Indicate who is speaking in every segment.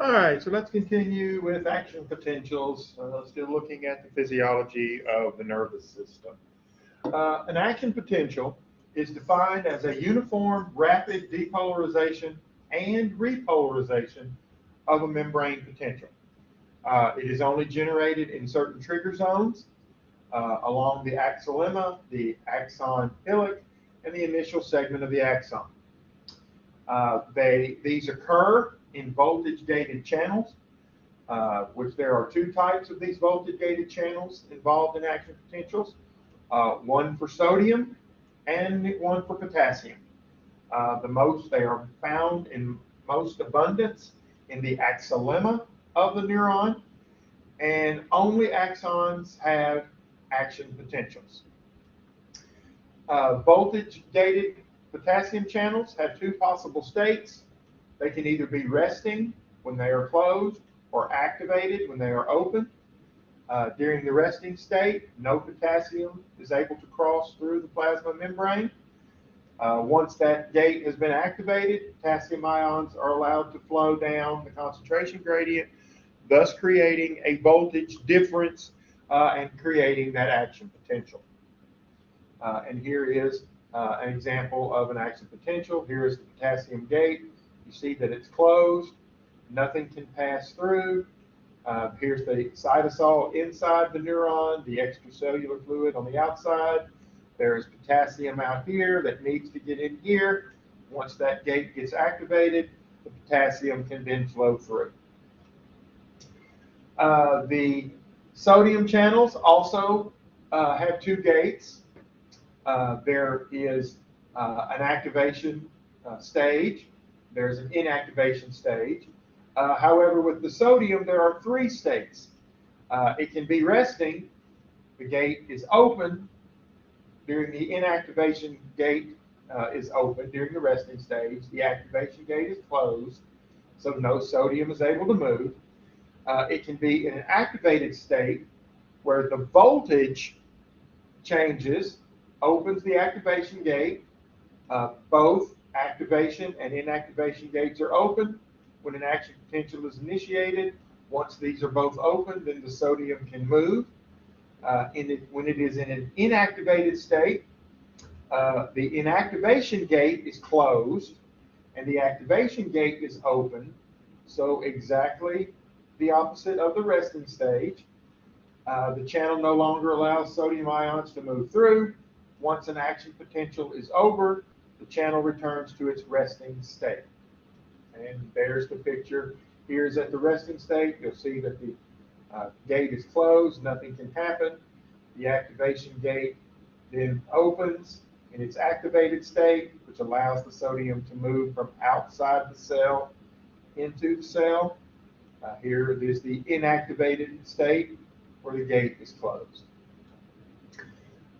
Speaker 1: All right, so let's continue with action potentials, still looking at the physiology of the nervous system. An action potential is defined as a uniform, rapid depolarization and repolarization of a membrane potential. It is only generated in certain trigger zones along the axonema, the axon hillock, and the initial segment of the axon. These occur in voltage-gated channels, which there are two types of these voltage-gated channels involved in action potentials, one for sodium and one for potassium. They are found in most abundance in the axonema of the neuron, and only axons have action potentials. Voltage-gated potassium channels have two possible states. They can either be resting when they are closed or activated when they are open. During the resting state, no potassium is able to cross through the plasma membrane. Once that gate has been activated, potassium ions are allowed to flow down the concentration gradient, thus creating a voltage difference and creating that action potential. And here is an example of an action potential. Here is the potassium gate. You see that it's closed. Nothing can pass through. Here's the cytosol inside the neuron, the extracellular fluid on the outside. There's potassium out here that needs to get in here. Once that gate gets activated, the potassium can then flow through. The sodium channels also have two gates. There is an activation stage. There's an inactivation stage. However, with the sodium, there are three states. It can be resting. The gate is open. During the inactivation gate is open during the resting stage. The activation gate is closed, so no sodium is able to move. It can be in an activated state where the voltage changes, opens the activation gate. Both activation and inactivation gates are open when an action potential is initiated. Once these are both open, then the sodium can move. When it is in an inactivated state, the inactivation gate is closed and the activation gate is open. So exactly the opposite of the resting stage. The channel no longer allows sodium ions to move through. Once an action potential is over, the channel returns to its resting state. And there's the picture. Here's at the resting state. You'll see that the gate is closed. Nothing can happen. The activation gate then opens in its activated state, which allows the sodium to move from outside the cell into the cell. Here is the inactivated state where the gate is closed.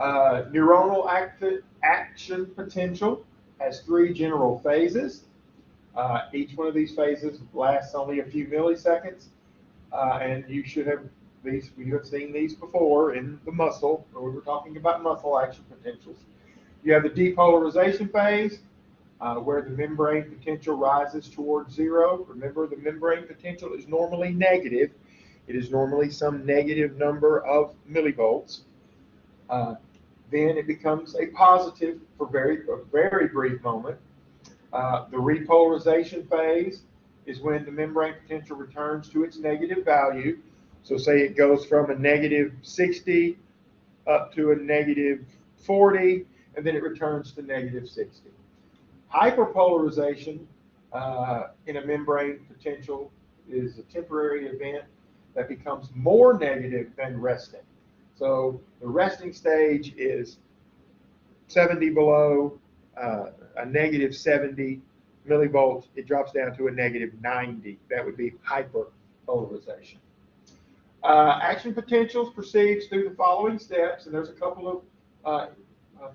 Speaker 1: Neuronal action potential has three general phases. Each one of these phases lasts only a few milliseconds, and you have seen these before in the muscle, when we were talking about muscle action potentials. You have the depolarization phase, where the membrane potential rises towards zero. Remember, the membrane potential is normally negative. It is normally some negative number of millivolts. Then it becomes a positive for a very brief moment. The repolarization phase is when the membrane potential returns to its negative value. So say it goes from a negative 60 up to a negative 40, and then it returns to negative 60. Hyperpolarization in a membrane potential is a temporary event that becomes more negative than resting. So the resting stage is 70 below, a negative 70 millivolts. It drops down to a negative 90. That would be hyperpolarization. Action potentials proceeds through the following steps, and there's a couple of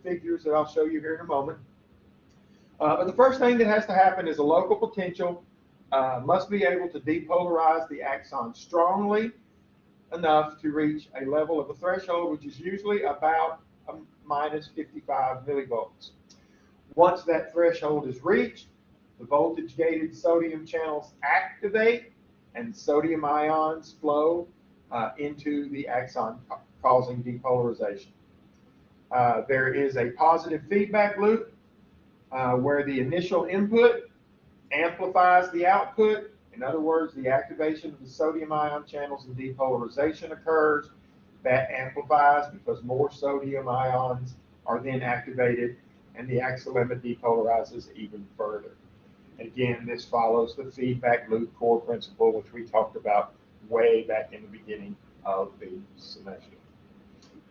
Speaker 1: figures that I'll show you here in a moment. But the first thing that has to happen is a local potential must be able to depolarize the axon strongly enough to reach a level of a threshold, which is usually about a minus 55 millivolts. Once that threshold is reached, the voltage-gated sodium channels activate, and sodium ions flow into the axon, causing depolarization. There is a positive feedback loop where the initial input amplifies the output. In other words, the activation of the sodium ion channels and depolarization occurs. That amplifies because more sodium ions are then activated, and the axolemma depolarizes even further. Again, this follows the feedback loop core principle, which we talked about way back in the beginning of the semester.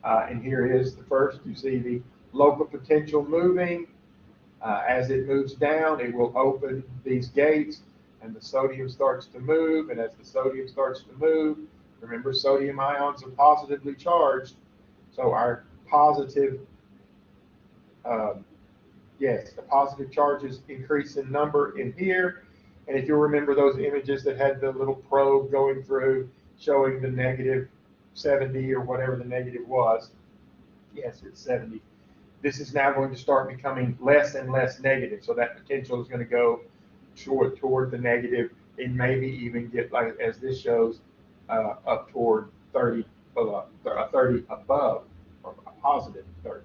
Speaker 1: And here is the first. You see the local potential moving. As it moves down, it will open these gates, and the sodium starts to move. And as the sodium starts to move, remember, sodium ions are positively charged. So our positive, the positive charges increase in number in here. And if you remember those images that had the little probe going through showing the negative 70 or whatever the negative was, yes, it's 70. This is now going to start becoming less and less negative. So that potential is going to go toward the negative and maybe even get, like as this shows, up toward 30 above, or a positive 30.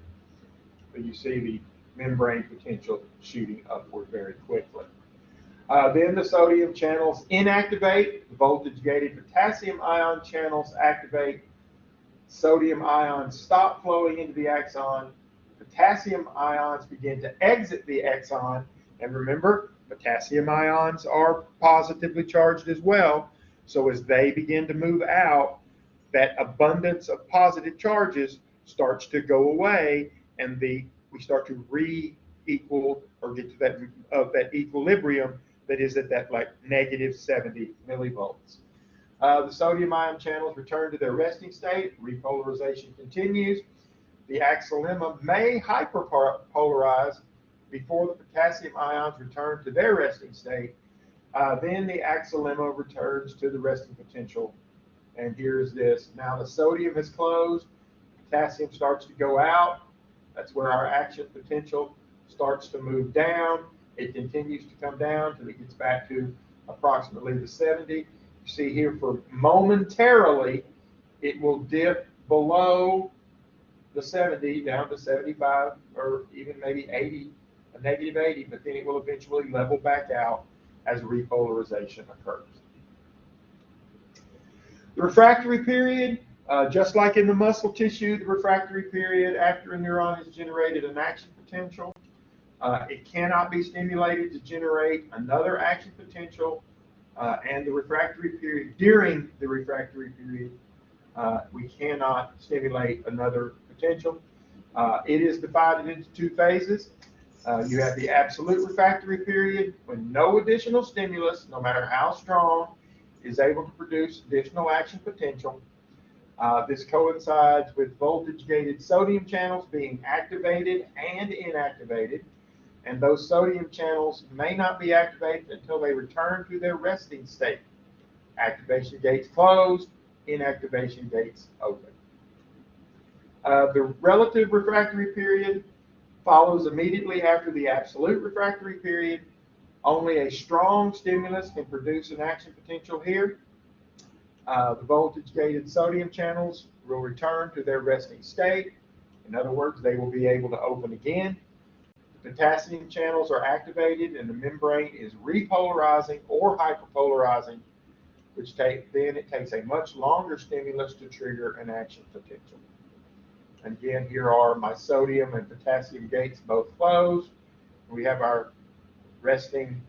Speaker 1: But you see the membrane potential shooting upward very quickly. Then the sodium channels inactivate, the voltage-gated potassium ion channels activate, sodium ions stop flowing into the axon, potassium ions begin to exit the axon, and remember, potassium ions are positively charged as well, so as they begin to move out, that abundance of positive charges starts to go away, and we start to re-equal or get to that equilibrium that is at that like negative 70 millivolts. The sodium ion channels return to their resting state. Repolarization continues. The axolemma may hyperpolarize before the potassium ions return to their resting state. Then the axolemma returns to the resting potential. And here's this. Now the sodium is closed. Potassium starts to go out. That's where our action potential starts to move down. It continues to come down until it gets back to approximately the 70. You see here for momentarily, it will dip below the 70 down to 75 or even maybe 80, a negative 80, but then it will eventually level back out as repolarization occurs. The refractory period, just like in the muscle tissue, the refractory period after a neuron has generated an action potential, it cannot be stimulated to generate another action potential, and the refractory period, during the refractory period, we cannot stimulate another potential. It is divided into two phases. You have the absolute refractory period when no additional stimulus, no matter how strong, is able to produce additional action potential. This coincides with voltage-gated sodium channels being activated and inactivated, and those sodium channels may not be activated until they return to their resting state. Activation gates closed, inactivation gates open. The relative refractory period follows immediately after the absolute refractory period. Only a strong stimulus can produce an action potential here. The voltage-gated sodium channels will return to their resting state. In other words, they will be able to open again. The potassium channels are activated and the membrane is repolarizing or hyperpolarizing, which then it takes a much longer stimulus to trigger an action potential. And again, here are my sodium and potassium gates both closed. We have our resting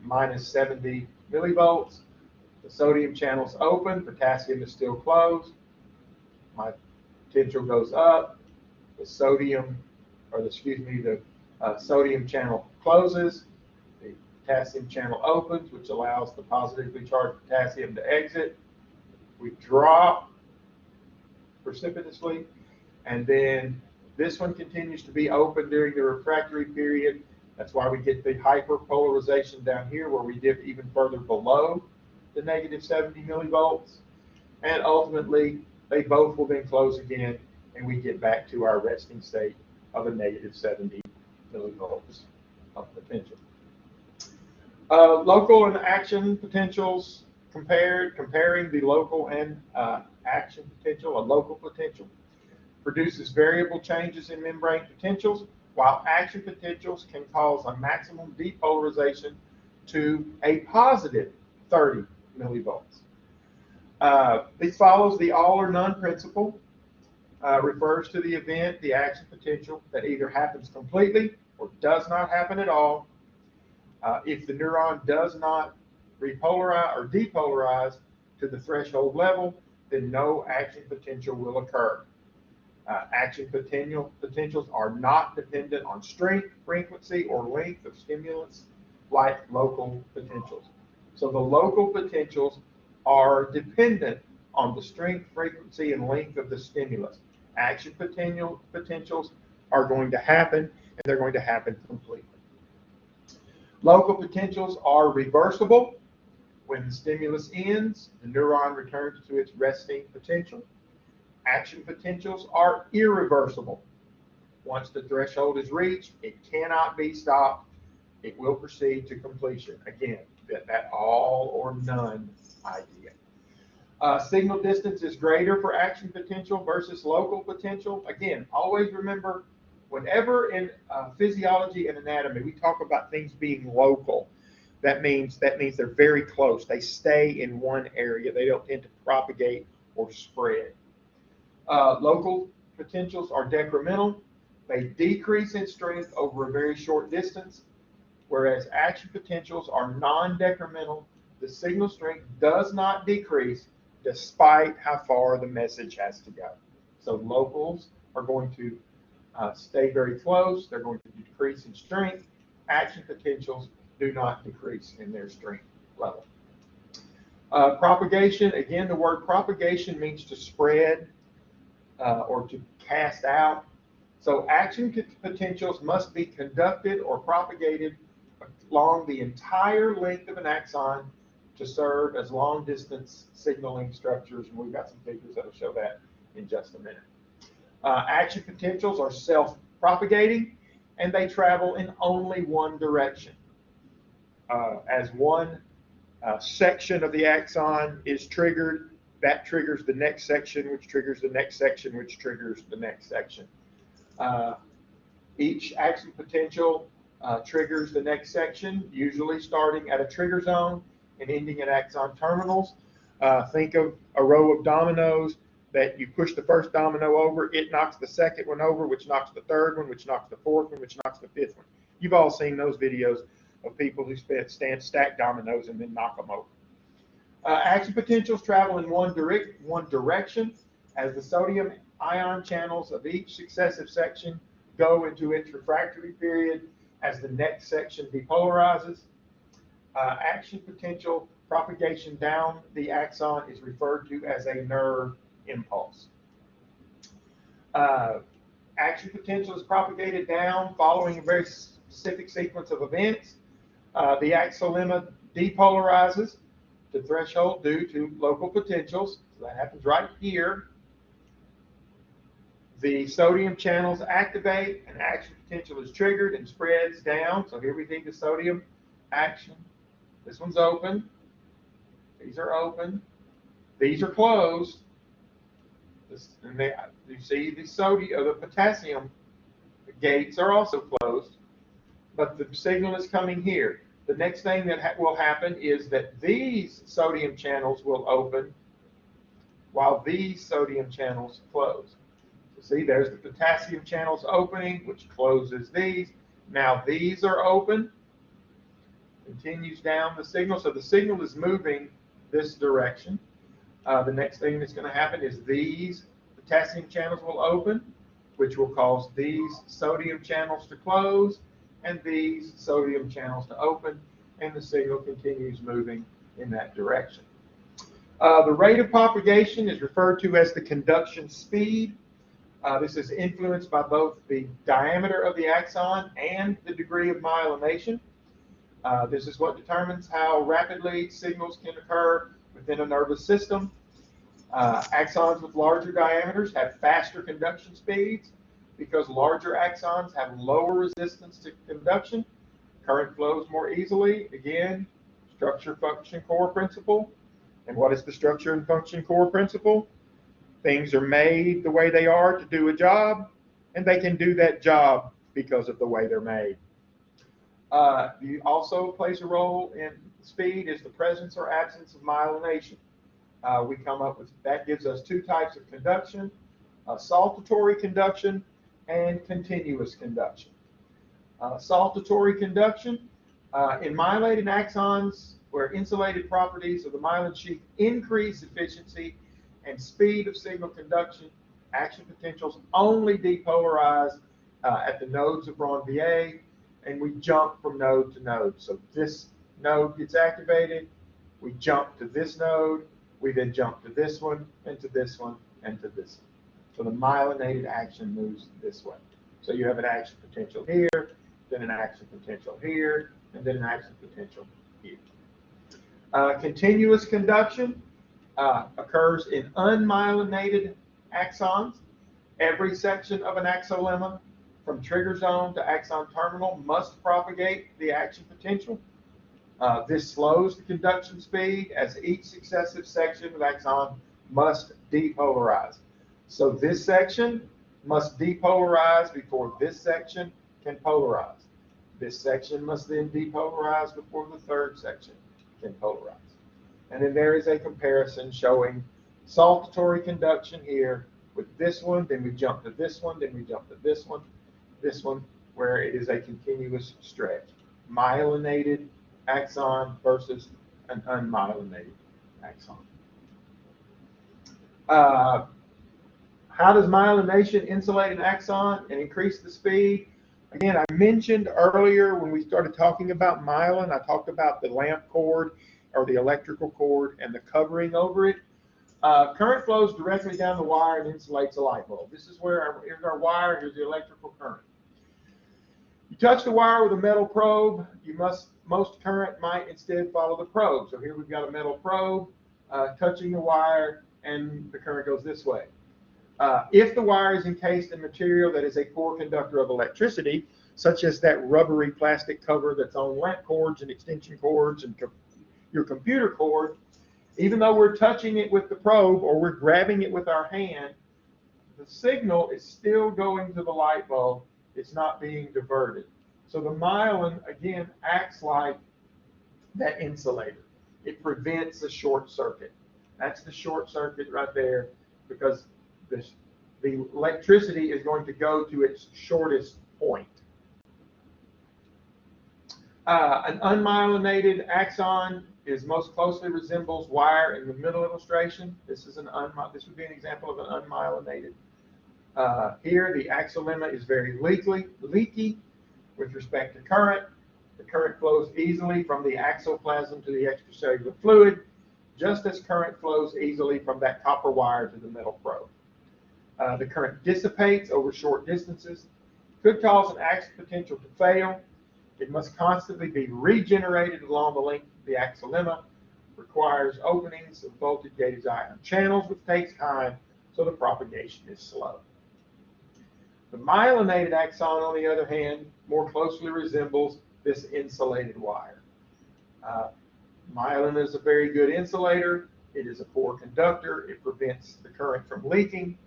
Speaker 1: minus 70 millivolts. The sodium channel's open, potassium is still closed. My potential goes up. The sodium channel closes. The potassium channel opens, which allows the positively charged potassium to exit. We drop precipitously, and then this one continues to be open during the refractory period. That's why we get the hyperpolarization down here, where we dip even further below the negative 70 millivolts. And ultimately, they both will then close again, and we get back to our resting state of a negative 70 millivolts of potential. Local and action potentials comparing the local and action potential, a local potential produces variable changes in membrane potentials, while action potentials can cause a maximum depolarization to a positive 30 millivolts. This follows the all or none principle, refers to the event, the action potential, that either happens completely or does not happen at all. If the neuron does not repolarize or depolarize to the threshold level, then no action potential will occur. Action potentials are not dependent on strength, frequency, or length of stimulus like local potentials. So the local potentials are dependent on the strength, frequency, and length of the stimulus. Action potentials are going to happen, and they're going to happen completely. Local potentials are reversible. When the stimulus ends, the neuron returns to its resting potential. Action potentials are irreversible. Once the threshold is reached, it cannot be stopped. It will proceed to completion. Again, that all or none idea. Signal distance is greater for action potential versus local potential. Again, always remember, whenever in physiology and anatomy we talk about things being local, that means they're very close. They stay in one area. They don't tend to propagate or spread. Local potentials are decremental. They decrease in strength over a very short distance, whereas action potentials are non-decremental. The signal strength does not decrease despite how far the message has to go. So locals are going to stay very close. They're going to decrease in strength. Action potentials do not decrease in their strength level. Propagation, again, the word propagation means to spread or to cast out. So action potentials must be conducted or propagated along the entire length of an axon to serve as long-distance signaling structures, and we've got some figures that will show that in just a minute. Action potentials are self-propagating, and they travel in only one direction. As one section of the axon is triggered, that triggers the next section, which triggers the next section, which triggers the next section. Each action potential triggers the next section, usually starting at a trigger zone and ending at axon terminals. Think of a row of dominoes that you push the first domino over, it knocks the second one over, which knocks the third one, which knocks the fourth one, which knocks the fifth one. You've all seen those videos of people who stack dominoes and then knock them over. Action potentials travel in one direction as the sodium ion channels of each successive section go into its refractory period as the next section depolarizes. Action potential propagation down the axon is referred to as a nerve impulse. Action potential is propagated down following a very specific sequence of events. The axolemma depolarizes to threshold due to local potentials. So that happens right here. The sodium channels activate, and action potential is triggered and spreads down. So here we think the sodium action. This one's open. These are open. These are closed. You see the sodium, the potassium gates are also closed, but the signal is coming here. The next thing that will happen is that these sodium channels will open while these sodium channels close. So see, there's the potassium channels opening, which closes these. Now these are open. Continues down the signal. So the signal is moving this direction. The next thing that's going to happen is these potassium channels will open, which will cause these sodium channels to close and these sodium channels to open, and the signal continues moving in that direction. The rate of propagation is referred to as the conduction speed. This is influenced by both the diameter of the axon and the degree of myelination. This is what determines how rapidly signals can occur within a nervous system. Axons with larger diameters have faster conduction speeds because larger axons have lower resistance to conduction. Current flows more easily. Again, structure function core principle. And what is the structure and function core principle? Things are made the way they are to do a job, and they can do that job because of the way they're made. Also plays a role in speed is the presence or absence of myelination. We come up with, that gives us two types of conduction, saltatory conduction and continuous conduction. Saltatory conduction, in myelinated axons, where insulated properties of the myelin sheath increase efficiency and speed of signal conduction, action potentials only depolarize at the nodes of Ranvier, and we jump from node to node. So this node gets activated, we jump to this node, we then jump to this one, and to this one, and to this one. So the myelinated action moves this way. So you have an action potential here, then an action potential here, and then an action potential here. Continuous conduction occurs in unmyelinated axons. Every section of an axolemma from trigger zone to axon terminal must propagate the action potential. This slows the conduction speed as each successive section of axon must depolarize. So this section must depolarize before this section can polarize. This section must then depolarize before the third section can polarize. And then there is a comparison showing saltatory conduction here with this one, then we jump to this one, then we jump to this one, where it is a continuous stretch. Myelinated axon versus an unmyelinated axon. How does myelination insulate an axon and increase the speed? Again, I mentioned earlier when we started talking about myelin, I talked about the lamp cord or the electrical cord and the covering over it. Current flows directly down the wire and insulates a light bulb. This is where here's our wire, here's the electrical current. You touch the wire with a metal probe, most current might instead follow the probe. So here we've got a metal probe touching the wire, and the current goes this way. If the wire is encased in material that is a poor conductor of electricity, such as that rubbery plastic cover that's on lamp cords and extension cords and your computer cord, even though we're touching it with the probe or we're grabbing it with our hand, the signal is still going to the light bulb. It's not being diverted. So the myelin, again, acts like that insulator. It prevents a short circuit. That's the short circuit right there, because the electricity is going to go to its shortest point. An unmyelinated axon most closely resembles wire in the middle illustration. This would be an example of an unmyelinated. Here, the axolemma is very leaky with respect to current. The current flows easily from the axoplasm to the extracellular fluid, just as current flows easily from that copper wire to the metal probe. The current dissipates over short distances, could cause an action potential to fail. It must constantly be regenerated along the length of the axolemma, requires openings of voltage-gated ion channels, which takes time, so the propagation is slow. The myelinated axon, on the other hand, more closely resembles this insulated wire. Myelin is a very good insulator. It is a poor conductor. It prevents the current from leaking.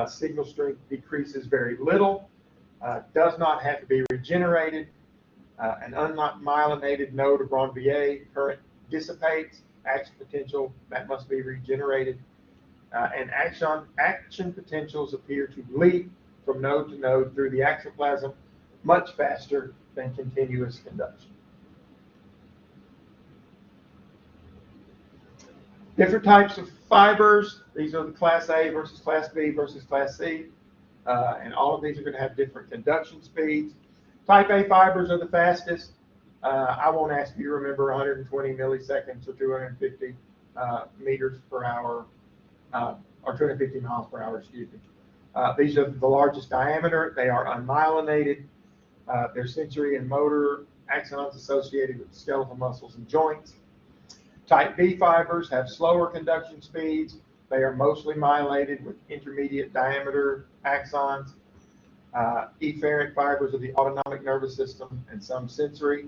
Speaker 1: Signal strength decreases very little. Does not have to be regenerated. An unmyelinated node of Ranvier current dissipates. Action potential, that must be regenerated. And action potentials appear to leap from node to node through the axoplasm much faster than continuous conduction. Different types of fibers. These are the class A versus class B versus class C. And all of these are going to have different conduction speeds. Type A fibers are the fastest. I won't ask you to remember 120 milliseconds or 250 meters per hour, or 250 miles per hour, excuse me. These are the largest diameter. They are unmyelinated. They're sensory and motor axons associated with skeletal muscles and joints. Type B fibers have slower conduction speeds. They are mostly myelated with intermediate diameter axons. Efferent fibers of the autonomic nervous system and some sensory.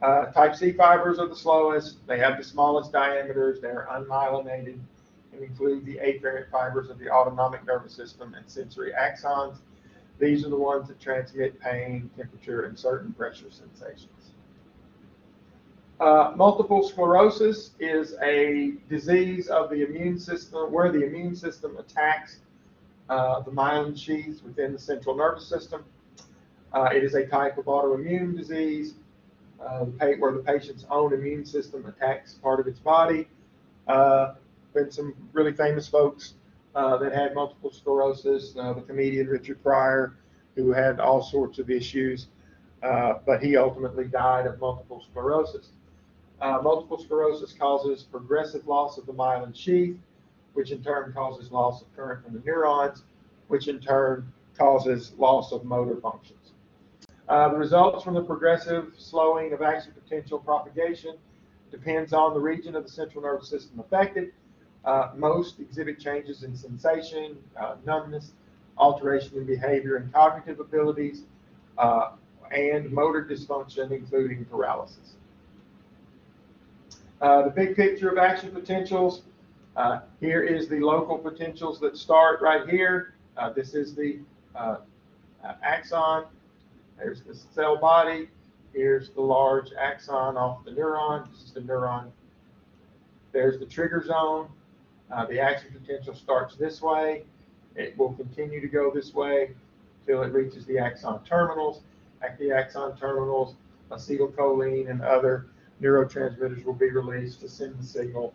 Speaker 1: Type C fibers are the slowest. They have the smallest diameters. They're unmyelinated and include the afferent fibers of the autonomic nervous system and sensory axons. These are the ones that transmit pain, temperature, and certain pressure sensations. Multiple sclerosis is a disease of the immune system where the immune system attacks the myelin sheaths within the central nervous system. It is a type of autoimmune disease where the patient's own immune system attacks part of its body. Been some really famous folks that had multiple sclerosis. The comedian Richard Pryor, who had all sorts of issues, but he ultimately died of multiple sclerosis. Multiple sclerosis causes progressive loss of the myelin sheath, which in turn causes loss of current from the neurons, which in turn causes loss of motor functions. The results from the progressive slowing of action potential propagation depends on the region of the central nervous system affected. Most exhibit changes in sensation, numbness, alteration in behavior and cognitive abilities, and motor dysfunction, including paralysis. The big picture of action potentials. Here is the local potentials that start right here. This is the axon. There's the cell body. Here's the large axon off the neuron. This is the neuron. There's the trigger zone. The action potential starts this way. It will continue to go this way until it reaches the axon terminals. At the axon terminals, acetylcholine and other neurotransmitters will be released to send the signal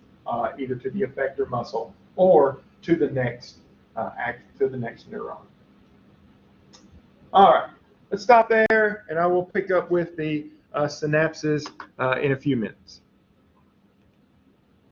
Speaker 1: either to the effector muscle or to the next neuron. All right, let's stop there, and I will pick up with the synapses in a few minutes.